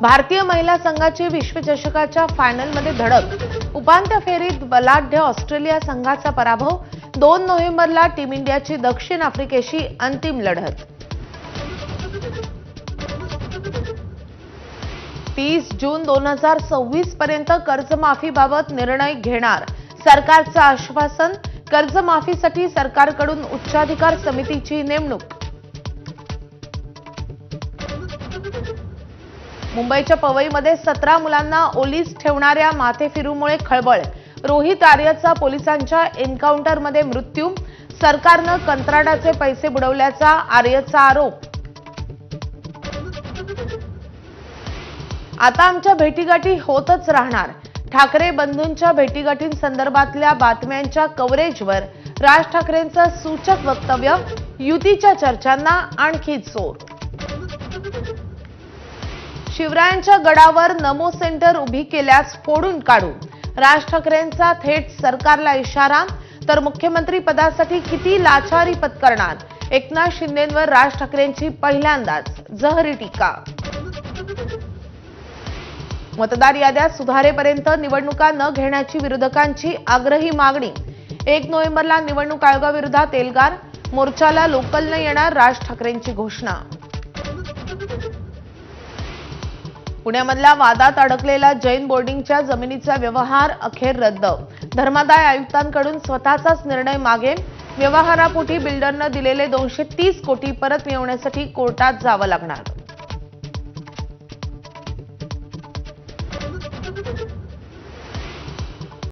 भारतीय महिला संघाची विश्वचषकाच्या फायनलमध्ये धडक, उपांत्य फेरीत बलाढ्य ऑस्ट्रेलिया संघाचा पराभव। 2 नोव्हेंबरला टीम इंडियाची दक्षिण आफ्रिकेशी अंतिम लढत। 30 जून 2026 पर्यंत कर्जमाफीबाबत निर्णय घेणार, सरकारचं आश्वासन। कर्जमाफीसाठी सरकारकडून उच्चाधिकार समितीची नेमणूक। मुंबईच्या पवईमध्ये 17 मुलांना ओलीस ठेवणाऱ्या माथेफिरूमुळे खळबळ, रोहित आर्यचा पोलिसांच्या एन्काउंटरमध्ये मृत्यू। सरकारनं कंत्राटाचे पैसे बुडवल्याचा आर्यचा आरोप। आता आमच्या भेटीगाठी होतच राहणार, ठाकरे बंधूंच्या भेटीगाठींसंदर्भातल्या बातम्यांच्या कव्हरेजवर राज ठाकरेंचं सूचक वक्तव्य, युतीच्या चर्चांना आणखी जोर। शिवरायांच्या गडावर नमो सेंटर उभी केल्यास फोडून काढू, राज ठाकरेंचा थेट सरकारला इशारा। तर मुख्यमंत्री पदासाठी किती लाचारी पत्करणार, एकनाथ शिंदेंवर राज ठाकरेंची पहिल्यांदाच जहरी टीका। मतदार याद्या सुधारेपर्यंत निवडणुका न घेण्याची विरोधकांची आग्रही मागणी। 1 नोव्हेंबरला निवडणूक आयोगाविरोधात एल्गार, मोर्चाला लोकल न येणार राज ठाकरेंची घोषणा। पुण्यामधल्या वादात अडकलेला जैन बोर्डिंगच्या जमिनीचा व्यवहार अखेर रद्द, धर्मादाय आयुक्तांकडून स्वतःचाच निर्णय मागे। व्यवहारापोटी बिल्डरनं दिलेले 230 कोटी परत मिळवण्यासाठी कोर्टात जावं लागणार।